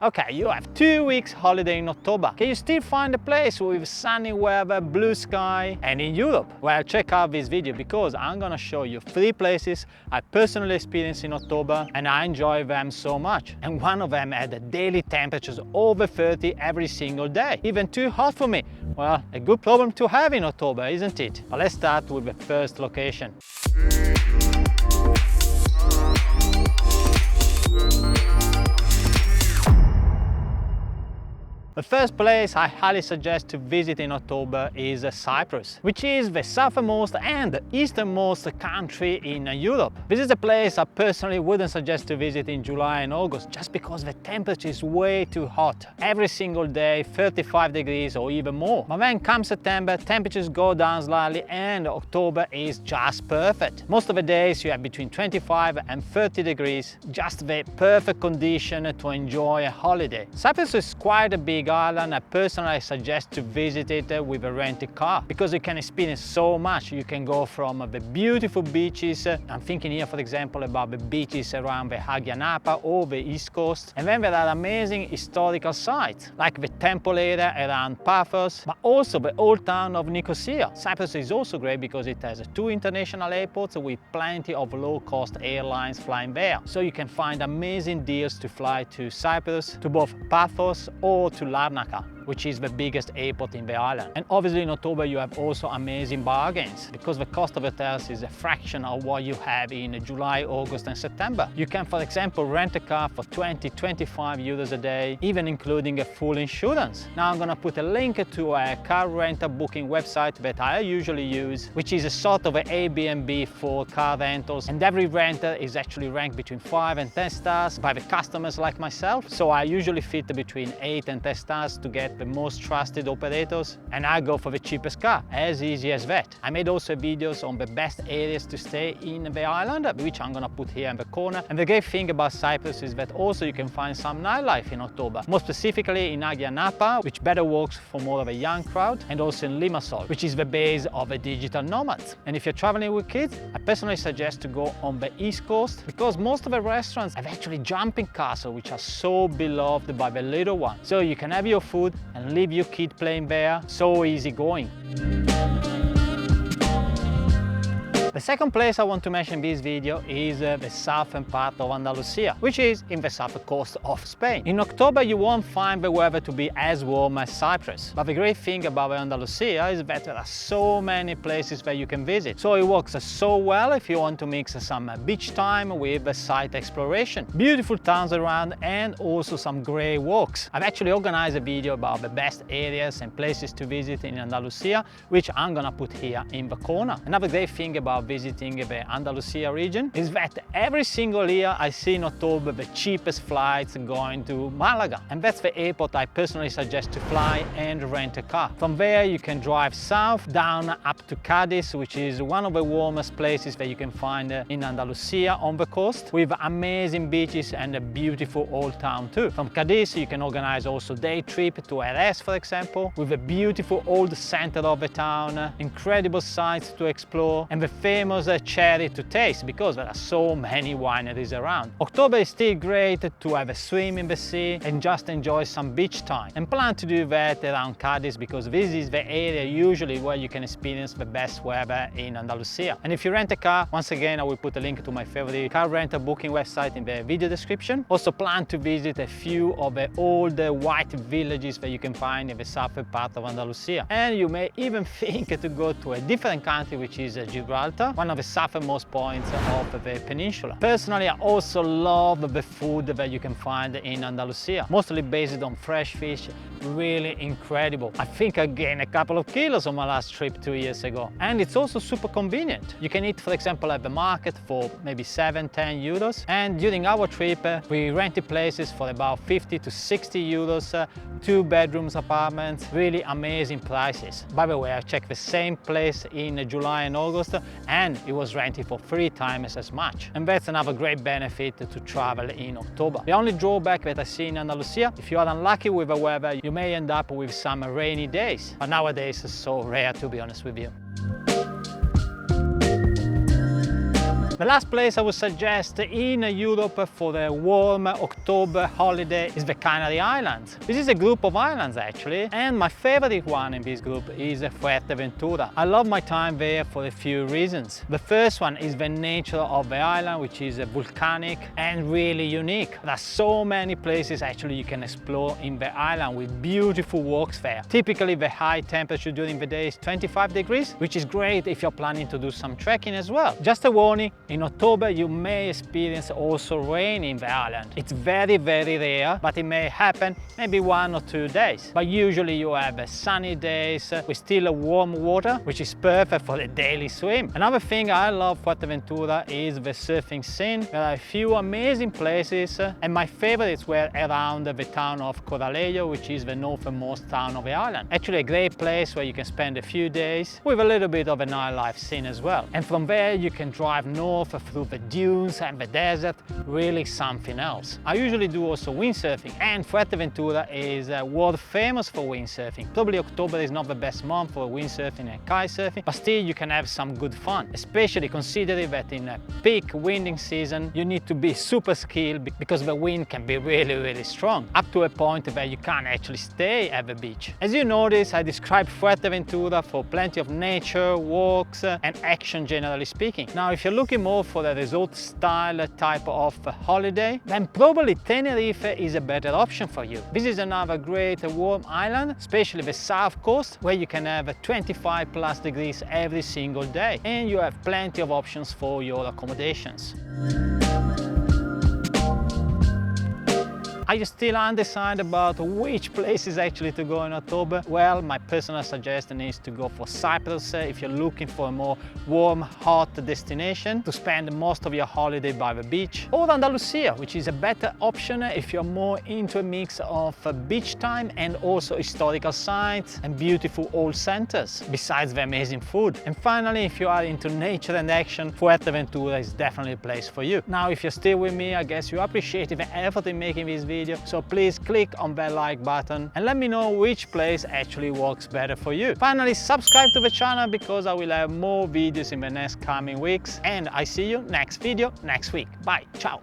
Okay, you have 2 weeks holiday in October. Can you still find a place with sunny weather, blue sky, and in Europe? Well, check out this video because I'm gonna show you 3 places I personally experienced in October and I enjoy them so much. And one of them had daily temperatures over 30 every single day. Even too hot for me. Well, a good problem to have in October, isn't it? But let's start with the first location. The first place I highly suggest to visit in October is Cyprus, which is the southernmost and easternmost country in Europe. This is a place I personally wouldn't suggest to visit in July and August just because the temperature is way too hot. Every single day 35 degrees or even more. But then come September, temperatures go down slightly and October is just perfect. Most of the days you have between 25 and 30 degrees, just the perfect condition to enjoy a holiday. Cyprus is quite a big island. I personally suggest to visit it with a rented car because you can experience so much. You can go from the beautiful beaches. I'm thinking here, for example, about the beaches around the Hagia Napa or the East Coast. And then there are amazing historical sites like the temple area around Paphos, but also the old town of Nicosia. Cyprus is also great because it has 2 international airports with plenty of low-cost airlines flying there. So you can find amazing deals to fly to Cyprus, to both Paphos or to Larnaca, which is the biggest airport in the island. And obviously in October you have also amazing bargains because the cost of hotels is a fraction of what you have in July, August and September. You can, for example, rent a car for 20-25 euros a day, even including a full insurance. Now I'm gonna put a link to a car rental booking website that I usually use, which is a sort of an Airbnb for car rentals, and every renter is actually ranked between 5 and 10 stars by the customers like myself. So I usually fit between 8 and 10 stars to get the most trusted operators, and I go for the cheapest car, as easy as that. I made also videos on the best areas to stay in the island, which I'm gonna put here in the corner. And the great thing about Cyprus is that also you can find some nightlife in October, more specifically in Hagia Napa, which better works for more of a young crowd, and also in Limassol, which is the base of the digital nomads. And if you're traveling with kids, I personally suggest to go on the East Coast because most of the restaurants have actually jumping castles, which are so beloved by the little one. So you can have your food and leave your kid playing there, so easy going. The second place I want to mention in this video is the southern part of Andalusia, which is in the southern coast of Spain. In October you won't find the weather to be as warm as Cyprus, but the great thing about Andalusia is that there are so many places that you can visit. So it works so well if you want to mix some beach time with site exploration. Beautiful towns around and also some great walks. I've actually organized a video about the best areas and places to visit in Andalusia, which I'm gonna put here in the corner. Another great thing about visiting the Andalusia region is that every single year I see in October the cheapest flights going to Malaga, and that's the airport I personally suggest to fly and rent a car. From there you can drive south down up to Cadiz, which is one of the warmest places that you can find in Andalusia on the coast, with amazing beaches and a beautiful old town too. From Cadiz you can organize also day trip to Jerez, for example, with a beautiful old center of the town, incredible sights to explore, and the famous cherry to taste because there are so many wineries around. October is still great to have a swim in the sea and just enjoy some beach time, and plan to do that around Cadiz because this is the area usually where you can experience the best weather in Andalusia. And if you rent a car, once again I will put a link to my favorite car rental booking website in the video description. Also plan to visit a few of the old white villages that you can find in the southern part of Andalusia, and you may even think to go to a different country, which is Gibraltar, one of the southernmost points of the peninsula. Personally, I also love the food that you can find in Andalusia, mostly based on fresh fish, really incredible. I think I gained a couple of kilos on my last trip 2 years ago. And it's also super convenient. You can eat, for example, at the market for maybe 7-10 euros. And during our trip, we rented places for about 50 to 60 euros, 2 bedrooms apartments, really amazing prices. By the way, I checked the same place in July and August, and it was rented for 3 times as much. And that's another great benefit to travel in October. The only drawback that I see in Andalusia, if you are unlucky with the weather, you may end up with some rainy days. But nowadays it's so rare, to be honest with you. The last place I would suggest in Europe for the warm October holiday is the Canary Islands. This is a group of islands actually, and my favorite one in this group is Fuerteventura. I love my time there for a few reasons. The first one is the nature of the island, which is volcanic and really unique. There are so many places actually you can explore in the island with beautiful walks there. Typically the high temperature during the day is 25 degrees, which is great if you're planning to do some trekking as well. Just a warning, in October you may experience also rain in the island. It's very rare, but it may happen maybe 1 or 2 days. But usually you have sunny days with still warm water, which is perfect for the daily swim. Another thing I love Fuerteventura is the surfing scene. There are a few amazing places, and my favorites were around the town of Coralejo, which is the northernmost town of the island. Actually a great place where you can spend a few days with a little bit of a nightlife scene as well. And from there you can drive north through the dunes and the desert, really something else. I usually do also windsurfing, and Fuerteventura is world famous for windsurfing. Probably October is not the best month for windsurfing and kitesurfing, but still you can have some good fun, especially considering that in a peak winding season you need to be super skilled because the wind can be really strong, up to a point where you can't actually stay at the beach. As you notice, I described Fuerteventura for plenty of nature, walks and action generally speaking. Now if you're looking more for a resort style type of holiday, then probably Tenerife is a better option for you. This is another great warm island, especially the south coast, where you can have 25+ degrees every single day, and you have plenty of options for your accommodations. Are you still undecided about which places actually to go in October? Well, my personal suggestion is to go for Cyprus if you're looking for a more warm, hot destination to spend most of your holiday by the beach, or Andalusia, which is a better option if you're more into a mix of beach time and also historical sites and beautiful old centers, besides the amazing food. And finally, if you are into nature and action, Fuerteventura is definitely a place for you. Now, if you're still with me, I guess you appreciate the effort in making this video, so please click on that like button and let me know which place actually works better for you. Finally, subscribe to the channel because I will have more videos in the next coming weeks, and I see you next video next week. Bye, ciao.